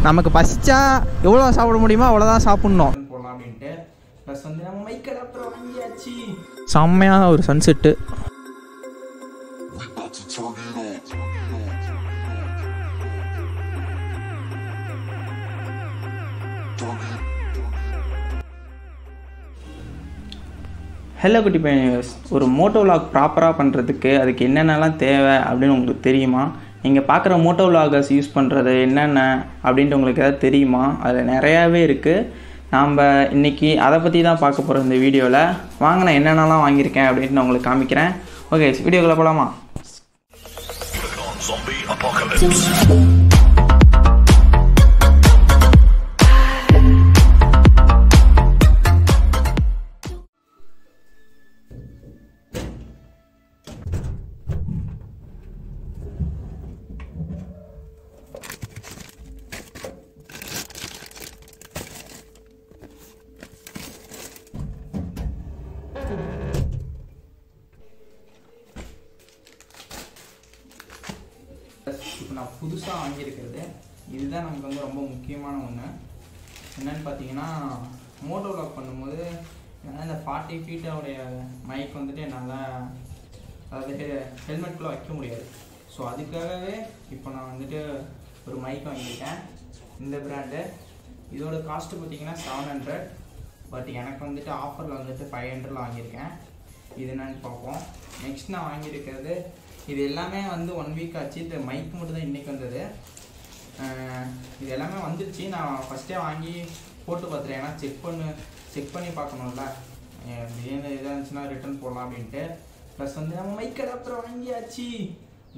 நமக்கு பசிச்சா எவ்வளோ சாப்பிட முடியுமோ அவ்வளோதான் சாப்பிட்ணும் போடலாம் அப்படின்ட்டு. ப்ளஸ் வந்து நம்ம மைக் அடாப்டர் வாங்கியாச்சு. செம்மையான ஒரு சன்செட்டு. ஹலோ குட்டி பையன்ஸ், ஒரு மோட்டோ விலாக் ப்ராப்பராக பண்ணுறதுக்கு அதுக்கு என்னென்னலாம் தேவை அப்படின்னு உங்களுக்கு தெரியுமா? நீங்கள் பார்க்குற மோட்டோ விலாகர்ஸ் யூஸ் பண்ணுறது என்னென்ன அப்படின்ட்டு உங்களுக்கு எதாவது தெரியுமா? அதில் நிறையாவே இருக்குது. நாம் இன்றைக்கி அதை பற்றி தான் பார்க்க போகிறோம் இந்த வீடியோவில். வாங்க நான் என்னென்னலாம் வாங்கியிருக்கேன் அப்படின்ட்டு நான் உங்களுக்கு காமிக்கிறேன். ஓகே, வீடியோக்குள்ளே போகலாமா? இப்போ நான் புதுசாக வாங்கியிருக்கிறது இதுதான் நமக்கு வந்து ரொம்ப முக்கியமான ஒன்று. என்னென்னு பார்த்தீங்கன்னா, மோட்டோ விலாக் பண்ணும்போது என்னால் இந்த 40 ஃபீட்டோடைய மைக் வந்துட்டு என்னால் அதாவது ஹெல்மெட்குள்ளே வைக்க முடியாது. ஸோ அதுக்காகவே இப்போ நான் வந்துட்டு ஒரு மைக் வாங்கியிருக்கேன். இந்த பிராண்டு இதோட காஸ்ட்டு பார்த்தீங்கன்னா 700. பட் எனக்கு வந்துட்டு ஆஃபரில் வந்துட்டு 500 வாங்கியிருக்கேன். இது என்னன்னு பார்ப்போம். நெக்ஸ்ட் நான் வாங்கியிருக்கிறது இது எல்லாமே வந்து 1 வீக் ஆச்சு. இந்த மைக் மட்டும் தான் இன்றைக்கி வந்தது. இது எல்லாமே வந்துடுச்சு. நான் ஃபஸ்ட்டே வாங்கி போட்டு பார்த்துட்டேன். ஏன்னா செக் பண்ணி பார்க்கணும்ல, திடீர்னு இதாக இருந்துச்சுன்னா ரிட்டர்ன் போடலாம் அப்படின்ட்டு. ப்ளஸ் வந்து நம்ம மைக் அடாப்டர் வாங்கியாச்சு.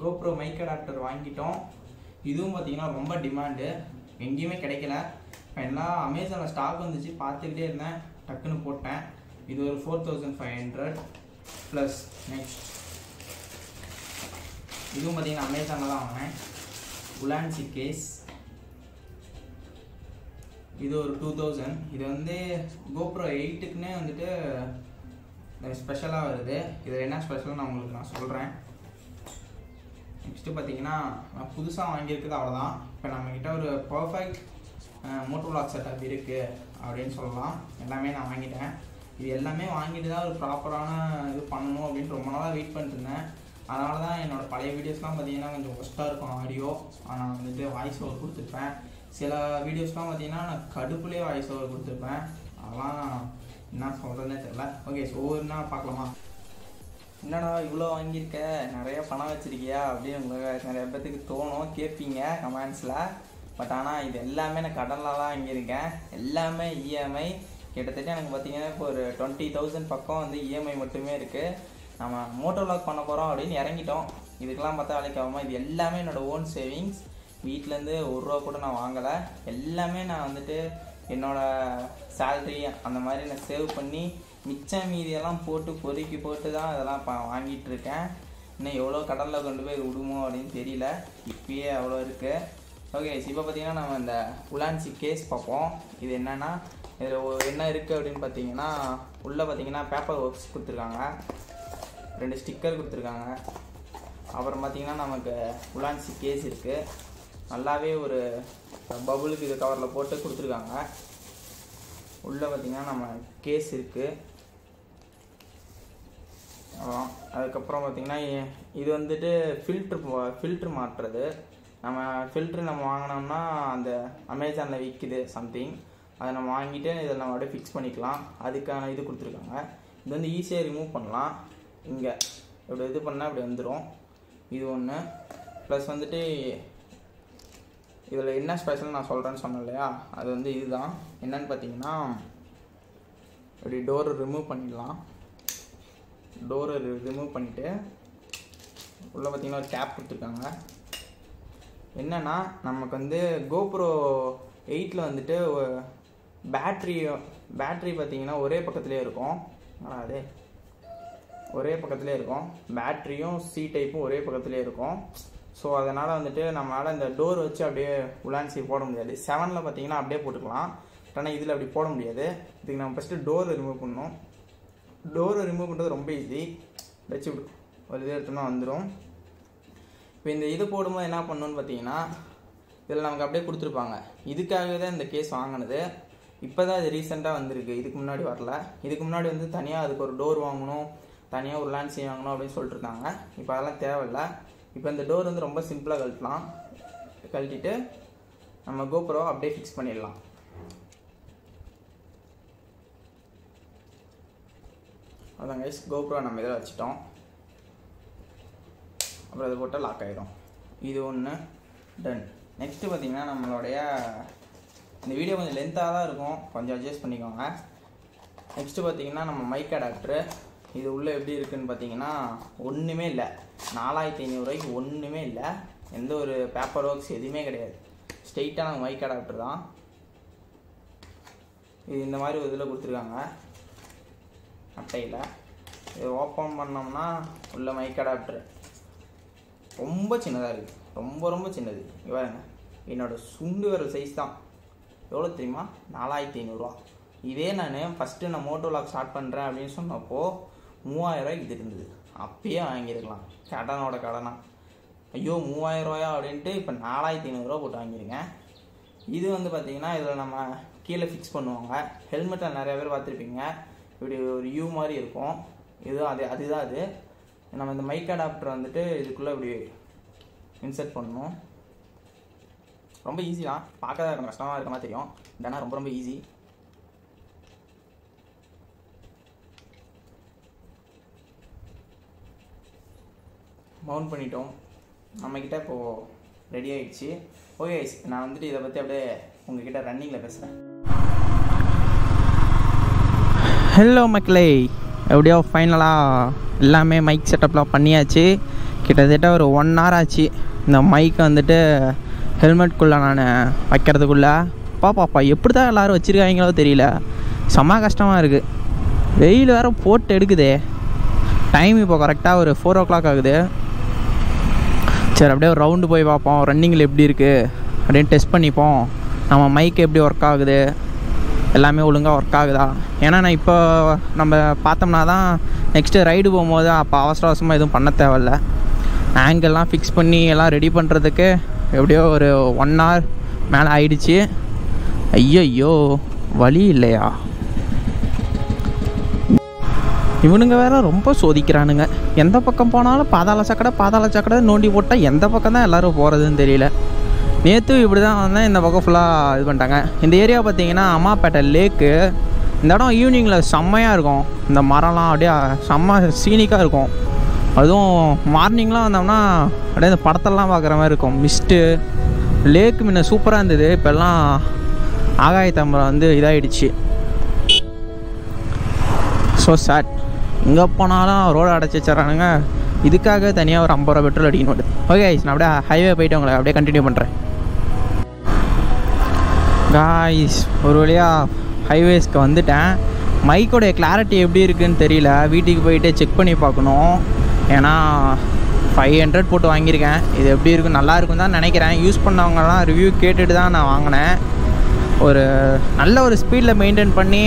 கோப்ரோ மைக் அடாப்டர் வாங்கிட்டோம். இதுவும் பார்த்திங்கன்னா ரொம்ப டிமாண்டு, எங்கேயுமே கிடைக்கல. எல்லாம் அமேசானில் ஸ்டாக் வந்துச்சு, பார்த்துக்கிட்டே இருந்தேன், டக்குன்னு போட்டேன். இது ஒரு 4500. ப்ளஸ் நெக்ஸ்ட் இதுவும் பார்த்தீங்கன்னா அமேசானில் தான் வாங்கினேன். உலான்சி கேஸ், இது ஒரு 2000. இது வந்து கோப்ரோ 8க்குன்னே வந்துட்டு ஸ்பெஷலாக வருது. இது என்ன ஸ்பெஷல் நான் உங்களுக்கு சொல்கிறேன். நெக்ஸ்ட்டு பார்த்தீங்கன்னா நான் புதுசாக வாங்கியிருக்குது அவ்வளோதான். இப்போ நம்மக்கிட்ட ஒரு பர்ஃபெக்ட் மோட்டோ விலாக் செட்டப் இருக்குது அப்படின்னு சொல்லலாம். எல்லாமே நான் வாங்கிட்டேன். இது எல்லாமே வாங்கிட்டு தான் ஒரு ப்ராப்பரான இது பண்ணணும் அப்படின்னு ரொம்ப நாளாக வெயிட் பண்ணிட்டு இருந்தேன். அதனால தான் என்னோடய பழைய வீடியோஸ்லாம் பார்த்தீங்கன்னா கொஞ்சம் ஒஸ்ட்டாக இருக்கும் ஆடியோ. ஆனால் வந்துட்டு வாய்ஸ் ஓவர் கொடுத்துருப்பேன். சில வீடியோஸ்லாம் பார்த்தீங்கன்னா நான் கடுப்புலேயே வாய்ஸ் ஓவர் கொடுத்துருப்பேன். அதெல்லாம் என்ன சொல்கிறதுனே தெரில. ஓகே, ஸோ ஒவ்வொருனா பார்க்கலாமா? என்னடா இவ்வளோ வாங்கியிருக்க, நிறைய பணம் வச்சுருக்கியா அப்படின்னு உங்களுக்கு நிறைய பேர்த்துக்கு தோணும், கேட்பீங்க கமெண்ட்ஸில். பட் ஆனால் இது எல்லாமே நான் கடனில் தான் வாங்கியிருக்கேன். எல்லாமே இஎம்ஐ. கிட்டத்தட்ட எனக்கு பார்த்தீங்கன்னா இப்போ ஒரு 20,000 பக்கம் வந்து இஎம்ஐ மட்டுமே இருக்குது. நம்ம மோட்டோ விலாக் பண்ண போகிறோம் அப்படின்னு இறங்கிட்டோம். இதுக்கெல்லாம் பார்த்தா வேலைக்கு ஆகாமல் இது எல்லாமே என்னோடய ஓன் சேவிங்ஸ். வீட்டிலேருந்து ₹1 கூட நான் வாங்கலை. எல்லாமே நான் வந்துட்டு என்னோடய சேல்ரி அந்த மாதிரி நான் சேவ் பண்ணி மிச்சம் மீதியெல்லாம் போட்டு பொறுக்கி போட்டு தான் இதெல்லாம் இப்போ வாங்கிட்டுருக்கேன். இன்னும் எவ்வளோ கடலில் கொண்டு போய் விடுமோ அப்படின்னு தெரியல, இப்பயே அவ்வளோ இருக்குது. ஓகே, இப்போ பார்த்தீங்கன்னா நம்ம இந்த உலான்சி கேஸ் பார்ப்போம். இது என்னென்னா, இதில் என்ன இருக்குது அப்படின்னு பார்த்தீங்கன்னா, உள்ளே பார்த்தீங்கன்னா பேப்பர் ஒர்க்ஸ் கொடுத்துருக்காங்க, 2 ஸ்டிக்கர் கொடுத்துருக்காங்க. அப்புறம் பார்த்திங்கன்னா நமக்கு உலான்சி கேஸ் இருக்குது. நல்லாவே ஒரு பபுளுக்கு இது கவரில் போட்டு கொடுத்துருக்காங்க. உள்ளே பார்த்திங்கன்னா நம்ம கேஸ் இருக்குது. அதுக்கப்புறம் பார்த்திங்கன்னா இது வந்துட்டு ஃபில்ட்ரு மாட்டுறது. நம்ம ஃபில்ட்ரு நம்ம வாங்கினோம்னா அந்த அமேசானில் விற்கிது சம்திங், அதை நம்ம வாங்கிட்டு இதில் நம்ம அப்படியே ஃபிக்ஸ் பண்ணிக்கலாம். அதுக்கான இது கொடுத்துருக்காங்க. இது வந்து ஈஸியாக ரிமூவ் பண்ணலாம். இங்கே இப்படி இது பண்ணால் இப்படி வந்துடும். இது ஒன்று. ப்ளஸ் வந்துட்டு இதில் என்ன ஸ்பெஷல் நான் சொல்கிறேன்னு சொன்னேன் இல்லையா, அது வந்து இதுதான். என்னன்னு பார்த்தீங்கன்னா, இப்படி டோரை ரிமூவ் பண்ணிடலாம். டோரை ரிமூவ் பண்ணிவிட்டு உள்ளே பார்த்தீங்கன்னா ஒரு கேப் கொடுத்துருக்காங்க. என்னென்னா நமக்கு வந்து கோப்ரோ 8ல் வந்துட்டு பேட்ரி பார்த்தீங்கன்னா ஒரே பக்கத்துலேயே இருக்கும். அதே ஒரே பக்கத்துலேயே இருக்கும். பேட்ரியும் சி டைப்பும் ஒரே பக்கத்துலேயே இருக்கும். ஸோ அதனால் வந்துட்டு நம்மளால் இந்த டோர் வச்சு அப்படியே உலான்சி போட முடியாது. 7ல் பார்த்தீங்கன்னா அப்படியே போட்டுக்கலாம். ஆனால் இதில் அப்படி போட முடியாது. இதுக்கு நம்ம ஃபஸ்ட்டு டோரை ரிமூவ் பண்ணணும். டோரை ரிமூவ் பண்ணுறது ரொம்ப ஈஸி. வச்சு ஒரு இது எடுத்தோம்னா வந்துடும். இப்போ இந்த இது போடும்போது என்ன பண்ணணும்னு பார்த்தீங்கன்னா, இதில் நமக்கு அப்படியே கொடுத்துருப்பாங்க. இதுக்காகவே தான் இந்த கேஸ் வாங்கினது. இப்போ தான் இது ரீசெண்டாக வந்திருக்கு, இதுக்கு முன்னாடி வரல. இதுக்கு முன்னாடி வந்து தனியாக அதுக்கு ஒரு டோர் வாங்கணும், தனியாக ஒரு லேண்ட்ஸி வாங்கணும் அப்படின்னு சொல்லிட்டு இருக்காங்க. இப்போ அதெல்லாம் தேவையில்லை. இப்போ இந்த டோர் வந்து ரொம்ப சிம்பிளாக கழட்டிட்டு நம்ம கோப்ரோ அப்படியே ஃபிக்ஸ் பண்ணிடலாம். அதான் கைஸ், கோப்ரோ நம்ம இதில் வச்சுட்டோம். அப்புறம் அதை போட்டால் லாக் ஆகிடும். இது ஒன்று டன். நெக்ஸ்ட்டு பார்த்திங்கன்னா நம்மளுடைய இந்த வீடியோ கொஞ்சம் லென்த்தாக தான் இருக்கும், கொஞ்சம் அட்ஜஸ்ட் பண்ணிக்கோங்க. நெக்ஸ்ட்டு பார்த்திங்கன்னா நம்ம மைக் அடாப்டரு. இது உள்ளே எப்படி இருக்குதுன்னு பார்த்தீங்கன்னா ஒன்றுமே இல்லை. 4500 ரூபாய்க்கு ஒன்றுமே இல்லை. எந்த ஒரு பேப்பர் ஒர்க்ஸ் எதுவுமே கிடையாது. ஸ்ட்ரெயிட்டான மைக் அடாப்டர் தான் இது. இந்த மாதிரி ஒரு இதில் கொடுத்துருக்காங்க அட்டையில். இது ஓப்பன் பண்ணோம்னா உள்ள மைக் அடாப்டர் ரொம்ப சின்னதாக இருக்குது, ரொம்ப சின்னது. இவருங்க என்னோடய சுண்டு வர சைஸ் தான். எவ்வளோ தெரியுமா? 4500 ரூபா. இதே நான் ஃபஸ்ட்டு நான் மோட்டோவ்ளாக் ஸ்டார்ட் பண்ணுறேன் அப்படின்னு சொன்னப்போ 3000 ரூபாய்க்கு இது இருந்தது. அப்பயே வாங்கியிருக்கலாம், கடனா. ஐயோ 3000 ரூபாயா அப்படின்ட்டு இப்போ 4500 ரூபா போட்டு வாங்கியிருக்கேன். இது வந்து பார்த்திங்கன்னா இதில் நம்ம கீழே ஃபிக்ஸ் பண்ணுவாங்க. ஹெல்மெட்டில் நிறைய பேர் பார்த்துருப்பீங்க, இப்படி ஒரு யூ மாதிரி இருக்கும். அதுதான் அது. நம்ம இந்த மைக் அடாப்டர் வந்துட்டு இதுக்குள்ளே இப்படி இன்சர்ட் பண்ணணும். ரொம்ப ஈஸி தான், பார்க்க தான் கஷ்டமாக இருக்க மாதிரி தெரியும், இல்லைனா ரொம்ப ஈஸி. மவுண்ட் பண்ணிட்டோம். நம்மக்கிட்ட இப்போது ரெடி ஆகிடுச்சு. ஓகே, நான் வந்துட்டு இதை பற்றி அப்படியே உங்ககிட்ட ரன்னிங்கில் பேசுகிறேன். ஹலோ மக்களே, எப்படியோ ஃபைனலாக எல்லாமே மைக் செட்டப்லாம் பண்ணியாச்சு. கிட்டத்தட்ட ஒரு 1 hour ஆச்சு இந்த மைக்கை வந்துட்டு ஹெல்மெட்குள்ளே நான் வைக்கிறதுக்குள்ளே. பாப்பா எப்படி தான் எல்லோரும் வச்சுருக்காங்களோ தெரியல, செம்ம கஷ்டமாக இருக்குது. வெயில் வேறு போட்டு எடுக்குதே. டைம் இப்போ கரெக்டாக ஒரு 4 o'clock ஆகுது. சரி, அப்படியே ஒரு ரவுண்டு போய் பார்ப்போம், ரன்னிங்கில் எப்படி இருக்குது அப்படின்னு டெஸ்ட் பண்ணிப்போம். நம்ம மைக் எப்படி ஒர்க் ஆகுது, எல்லாமே ஒழுங்காக ஒர்க் ஆகுதா. ஏன்னா நான் இப்போ நம்ம பார்த்தோம்னா தான் நெக்ஸ்ட்டு ரைடு போகும்போது அப்போ அவசரமாக எதுவும் பண்ண தேவையில்ல. ஆங்கிள்லாம் ஃபிக்ஸ் பண்ணி எல்லாம் ரெடி பண்ணுறதுக்கு எப்படியோ ஒரு 1 hour மேலே ஆயிடுச்சு. ஐயோ வழி இல்லையா? இவனுங்க வேற ரொம்ப சோதிக்கிறானுங்க. எந்த பக்கம் போனாலும் பாதாள சக்கடை நோண்டி போட்டால் எந்த பக்கம் தான் எல்லோரும் போகிறதுன்னு தெரியல. நேற்று இப்படி தான் வந்தேன், இந்த பக்கம் ஃபுல்லாக இது பண்ணிட்டாங்க. இந்த ஏரியா பார்த்தீங்கன்னா அம்மாப்பேட்டை லேக்கு. இந்த இடம் ஈவினிங்கில் செம்மையாக இருக்கும். இந்த மரம்லாம் அப்படியே செம்ம சீனிக்காக இருக்கும். அதுவும் மார்னிங்லாம் வந்தோம்னா அப்படியே இந்த படத்தெல்லாம் பார்க்குற மாதிரி இருக்கும். மிஸ்ட்டு லேக்கு முன்ன சூப்பராக இருந்தது, இப்போல்லாம் ஆகாயத்தம்பரம் வந்து இதாகிடுச்சு. So sad. எங்கே போனாலும் ரோடு அடைச்சி வச்சிடறானுங்க. இதுக்காக தனியாக ஒரு 50 ரூபா பெட்ரோல் அடிக்கணும். ஓகே, நான் அப்படியே ஹைவே போய்ட்டு உங்களை அப்படியே கண்டினியூ பண்ணுறேன். காய்ஸ், ஒரு வழியாக ஹைவேஸ்க்கு வந்துட்டேன். மைக்கோடைய கிளாரிட்டி எப்படி இருக்குதுன்னு தெரியல, வீட்டுக்கு போயிட்டு செக் பண்ணி பார்க்கணும். ஏன்னா 500 போட்டு வாங்கியிருக்கேன். இது எப்படி இருக்கும், நல்லா இருக்கும் தான் நினைக்கிறேன். யூஸ் பண்ணவங்கலாம் ரிவ்யூ கேட்டுட்டு தான் நான் வாங்கினேன். ஒரு நல்ல ஒரு ஸ்பீடில் மெயின்டைன் பண்ணி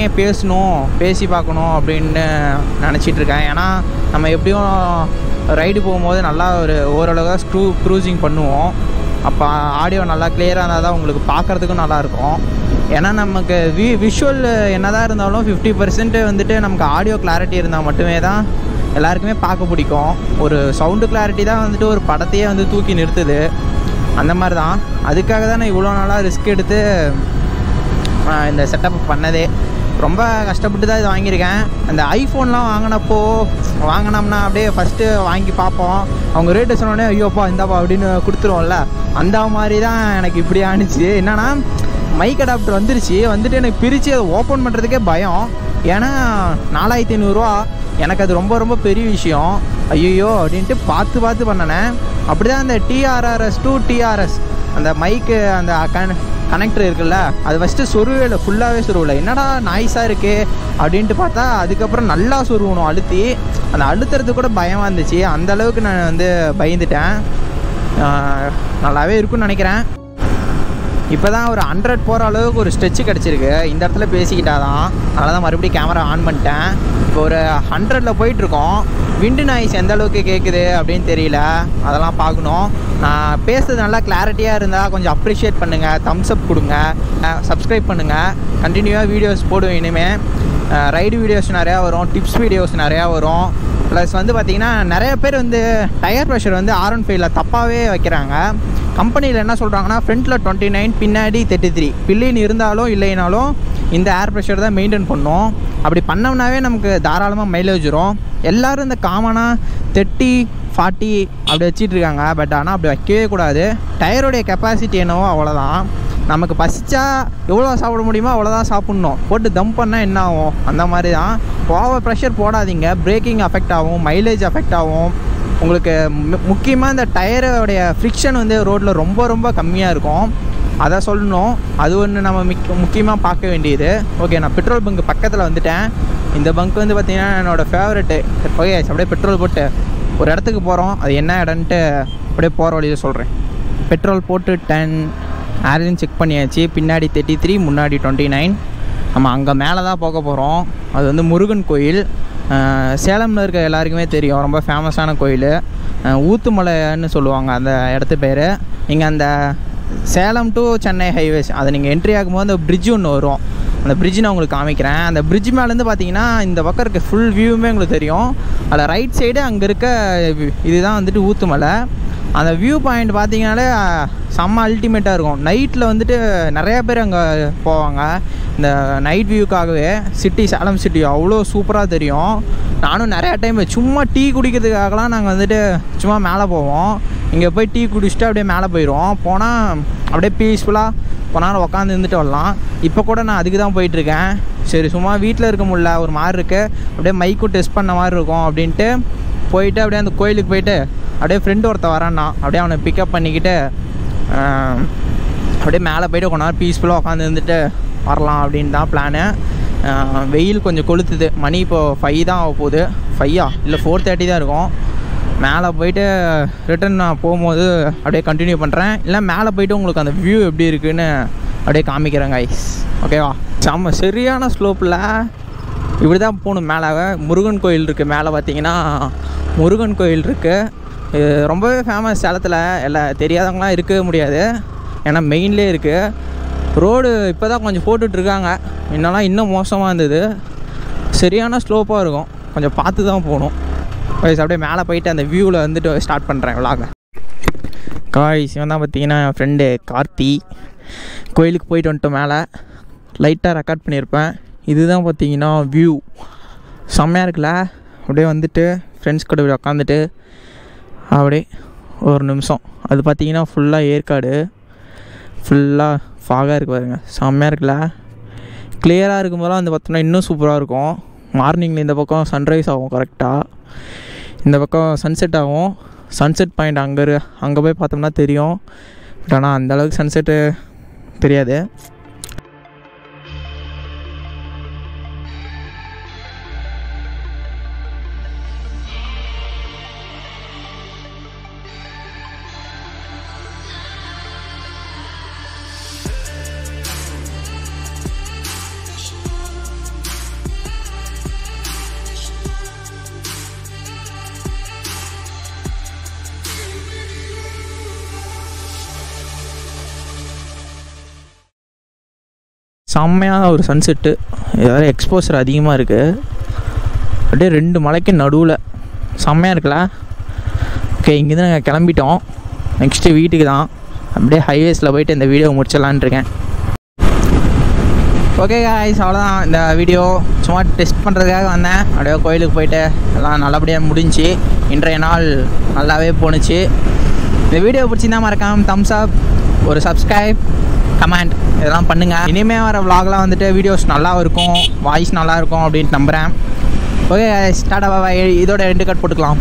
பேசி பார்க்கணும் அப்படின்னு நினச்சிட்ருக்கேன். ஏன்னா நம்ம எப்படியும் ரைடு போகும்போது நல்லா ஒரு ஓரளவுக்கு க்ரூசிங் பண்ணுவோம். அப்போ ஆடியோ நல்லா கிளியராக இருந்தால் தான் உங்களுக்கு பார்க்குறதுக்கும் நல்லாயிருக்கும். ஏன்னா நமக்கு விஷுவல் என்ன தான் இருந்தாலும் 50% வந்துட்டு நமக்கு ஆடியோ கிளாரிட்டி இருந்தால் மட்டுமே தான் எல்லாருக்குமே பார்க்க பிடிக்கும். ஒரு சவுண்டு கிளாரிட்டி தான் வந்துட்டு ஒரு படத்தையே வந்து தூக்கி நிறுத்துது. அந்த மாதிரி தான். அதுக்காக தான் நான் இவ்வளோ நாளாக ரிஸ்க் எடுத்து இந்த செட்டப் பண்ணதே. ரொம்ப கஷ்டப்பட்டு தான் இது வாங்கியிருக்கேன். அந்த ஐஃபோன்லாம் வாங்கினோம்னா அப்படியே ஃபஸ்ட்டு வாங்கி பார்ப்போம், அவங்க ரேட்டு சொன்னோடனே ஐயோப்பா இந்தாப்பா அப்படின்னு கொடுத்துருவோம்ல, அந்த மாதிரி தான் எனக்கு இப்படி ஆணிச்சு. என்னென்னா மைக் அடாப்டர் வந்துட்டு எனக்கு பிரித்து அதை ஓப்பன் பண்ணுறதுக்கே பயம். ஏன்னா 4500 ரூபா எனக்கு அது ரொம்ப ரொம்ப பெரிய விஷயம். ஐயோ அப்படின்ட்டு பார்த்து பண்ணினேன். அப்படி தான் அந்த TRRS to TRS அந்த மைக்கு அந்த கனெக்டர் இருக்குல்ல, அது ஃபஸ்ட்டு சொருவேல, ஃபுல்லாகவே சொருவலை. என்னடா நாய்ஸாக இருக்கே அப்படின்ட்டு பார்த்தா அதுக்கப்புறம் நல்லா சொருவணும் அழுத்தி. அந்த அழுத்துறது கூட பயமாக இருந்துச்சு. அந்தளவுக்கு நான் வந்து பயந்துட்டேன். நல்லாவே இருக்குன்னு நினைக்கிறேன். இப்போ தான் ஒரு 100 போகிற அளவுக்கு ஒரு ஸ்ட்ரெச்சு கிடச்சிருக்கு. இந்த இடத்துல பேசிக்கிட்டா தான், அதனால தான் மறுபடியும் கேமரா ஆன் பண்ணிட்டேன். இப்போ ஒரு 100ல் போயிட்டுருக்கோம். விண்டு நாய்ஸ் எந்த அளவுக்கு கேட்குது அப்படின்னு தெரியல, அதெல்லாம் பார்க்கணும். நான் பேசுறது நல்லா கிளாரிட்டியாக இருந்தால் கொஞ்சம் அப்ரிஷியேட் பண்ணுங்கள், தம்ஸ் அப் கொடுங்க, சப்ஸ்கிரைப் பண்ணுங்கள். கண்டினியூவாக வீடியோஸ் போடுவேன் இனிமேல். ரைடு வீடியோஸ் நிறையா வரும், டிப்ஸ் வீடியோஸ் நிறையா வரும். ப்ளஸ் வந்து பார்த்திங்கன்னா நிறைய பேர் வந்து டயர் ப்ரெஷர் வந்து R15ல் தப்பாகவே வைக்கிறாங்க. கம்பெனியில் என்ன சொல்கிறாங்கன்னா ஃப்ரண்ட்டில் 29, பின்னாடி 33. பில்லின் இருந்தாலும் இல்லைனாலும் இந்த ஏர் ப்ரெஷர் தான் மெயின்டைன் பண்ணோம். அப்படி பண்ணோம்னாவே நமக்கு தாராளமாக மைலேஜ் வரும். எல்லோரும் இந்த காமனாக 30, 40 அப்படி வச்சிட்ருக்காங்க. பட் ஆனால் அப்படி வைக்கவே கூடாது. டயருடைய கெப்பாசிட்டி என்னவோ அவ்வளோதான். நமக்கு பசிச்சா எவ்வளோ சாப்பிட முடியுமோ அவ்வளோதான் சாப்பிட்ணும். போட்டு தம் பண்ணால் என்ன ஆகும், அந்த மாதிரி தான். ஓவர் ப்ரெஷர் போடாதீங்க, பிரேக்கிங் அஃபெக்ட் ஆகும், மைலேஜ் அஃபெக்ட் ஆகும். உங்களுக்கு முக்கியமாக இந்த டயரோடைய ஃப்ரிக்ஷன் வந்து ரோட்டில் ரொம்ப ரொம்ப கம்மியாக இருக்கும், அதை சொல்லணும். அது ஒன்று நம்ம முக்கியமாக பார்க்க வேண்டியது. ஓகே, நான் பெட்ரோல் பங்க் பக்கத்தில் வந்துட்டேன். இந்த பங்க் வந்து பார்த்திங்கன்னா என்னோடய ஃபேவரெட்டு. ஓகே, அப்படியே பெட்ரோல் போட்டு ஒரு இடத்துக்கு போகிறோம். அது என்ன இடம்ன்ட்டு அப்படியே போகிற வழியில் சொல்கிறேன். பெட்ரோல் போட்டு 10 ஆரின் செக் பண்ணியாச்சு. பின்னாடி 33, முன்னாடி 29. நம்ம அங்கே மேலே தான் போக போகிறோம். அது வந்து முருகன் கோயில். சேலமில் இருக்க எல்லாருக்குமே தெரியும், ரொம்ப ஃபேமஸான கோயில். ஊத்துமலைன்னு சொல்லுவாங்க அந்த இடத்து பேர். நீங்கள் அந்த சேலம் டு சென்னை ஹைவேஸ் அதை நீங்கள் என்ட்ரி ஆகும்போது அந்த பிரிட்ஜ் ஒன்று வரும். அந்த பிரிட்ஜ் நான் உங்களுக்கு காமிக்கிறேன். அந்த பிரிட்ஜ் மேலேருந்து பார்த்தீங்கன்னா இந்த பக்கம் இருக்க ஃபுல் வியூவுமே உங்களுக்கு தெரியும். அதில் ரைட் சைடு அங்கே இருக்க இதுதான் வந்துட்டு ஊத்துமலை. அந்த வியூ பாயிண்ட் பார்த்தீங்கன்னாலே செம்ம அல்டிமேட்டாக இருக்கும். நைட்டில் வந்துட்டு நிறையா பேர் அங்கே போவாங்க இந்த நைட் வியூக்காகவே. சேலம் சிட்டி அவ்வளோ சூப்பராக தெரியும். நானும் நிறையா டைம் சும்மா டீ குடிக்கிறதுக்காகலாம் நாங்கள் வந்துட்டு சும்மா மேலே போவோம். இங்கே போய் டீ குடிச்சிட்டு அப்படியே மேலே போயிடுவோம். போனால் அப்படியே பீஸ்ஃபுல்லாக போனால் உட்காந்து இருந்துட்டு வரலாம். இப்போ கூட நான் அதுக்கு தான் போயிட்டுருக்கேன். சரி, சும்மா வீட்டில் இருக்க முடியல, ஒரு மாதிரி இருக்குது, அப்படியே மைக்கும் டெஸ்ட் பண்ண மாதிரி இருக்கும் அப்படின்ட்டு போயிட்டு அப்படியே அந்த கோயிலுக்கு போயிட்டு அப்படியே ஃப்ரெண்டு ஒருத்த வரான்னா அப்படியே அவனை பிக்கப் பண்ணிக்கிட்டு அப்படியே மேலே போய்ட்டு கொஞ்ச நேரம் பீஸ்ஃபுல்லாக உட்காந்து இருந்துட்டு வரலாம் அப்படின்னு தான் பிளானு. வெயில் கொஞ்சம் கொளுத்துது. மணி இப்போது 5 தான் ஆக போகுது. 5 இல்லை 4:30 தான் இருக்கும். மேலே போயிட்டு ரிட்டன் நான் போகும்போது அப்படியே கண்டினியூ பண்ணுறேன். இல்லை மேலே போய்ட்டு உங்களுக்கு அந்த வியூ எப்படி இருக்குதுன்னு அப்படியே காமிக்கிறேன் கைஸ். ஓகேவா? சரியான ஸ்லோப்பில் இப்படி தான் போகணும். மேலே முருகன் கோயில் இருக்குது. மேலே பார்த்தீங்கன்னா முருகன் கோயில் இருக்குது. இது ரொம்பவே ஃபேமஸ் சேலத்தில். எல்லாம் தெரியாதவங்களாம் இருக்கவே முடியாது, ஏன்னா மெயின்லேயே இருக்குது. ரோடு இப்போ தான் கொஞ்சம் போட்டுட்ருக்காங்க. இன்னெல்லாம் இன்னும் மோசமாக இருந்தது. சரியான ஸ்லோப்பாக இருக்கும், கொஞ்சம் பார்த்து தான் போகணும். அப்படியே மேலே போயிட்டு அந்த வியூவில் வந்துட்டு ஸ்டார்ட் பண்ணுறேன் விலாக. காய்ஸ் இவன் தான் பார்த்தீங்கன்னா என் ஃப்ரெண்டு கார்த்தி. கோயிலுக்கு போயிட்டு வந்துட்டோம். மேலே லைட்டாக ரெக்கார்ட் பண்ணியிருப்பேன். இதுதான் பார்த்தீங்கன்னா வியூ செம்மையாக இருக்குல்ல. அப்படியே வந்துட்டு ஃப்ரெண்ட்ஸ் கூட இப்படி உட்காந்துட்டு அப்படியே ஒரு நிமிஷம். அது பார்த்தீங்கன்னா ஃபுல்லாக ஏற்காடு, ஃபுல்லாக ஃபாகாக இருக்குது பாருங்க, செம்மையாக இருக்குல்ல. கிளியராக இருக்கும்போதெல்லாம் வந்து பார்த்தோன்னா இன்னும் சூப்பராக இருக்கும். மார்னிங்கில் இந்த பக்கம் சன்ரைஸ் ஆகும் கரெக்டாக, இந்த பக்கம் சன்செட் ஆகும். சன்செட் பாயிண்ட் அங்கே போய் பார்த்தோம்னா தெரியும். பட் ஆனால் அந்தளவுக்கு சன்செட்டு தெரியாது. செம்மையான ஒரு சன்செட்டு. ஏதாவது எக்ஸ்போசர் அதிகமாக இருக்குது. அப்படியே 2 மலைக்கு நடுவில் செம்மையாக இருக்குல்ல. ஓகே, இங்கேருந்து நாங்கள் கிளம்பிட்டோம். நெக்ஸ்ட்டு வீட்டுக்கு தான். அப்படியே ஹைவேஸில் போயிட்டு இந்த வீடியோ முடிச்சிடலான் இருக்கேன். ஓகே காய்ஸ், அவ்வளோதான் இந்த வீடியோ. சும்மா டெஸ்ட் பண்ணுறதுக்காக வந்தேன். அப்படியே கோயிலுக்கு போயிட்டு எல்லாம் நல்லபடியாக முடிஞ்சு இன்றைய நாள் நல்லாவே போணுச்சு. இந்த வீடியோ பிடிச்சிருந்தா மறக்காமல் தம்ஸ் அப், ஒரு சப்ஸ்கிரைப், கமெண்ட் இதெல்லாம் பண்ணுங்கள். இனிமேல் வர விலாக்லாம் வந்துட்டு வீடியோஸ் நல்லா இருக்கும், வாய்ஸ் நல்லா இருக்கும் அப்படின்ட்டு நம்புகிறேன். ஓகே டாடா பாய். இதோட 2 கட் போட்டுக்கலாம்.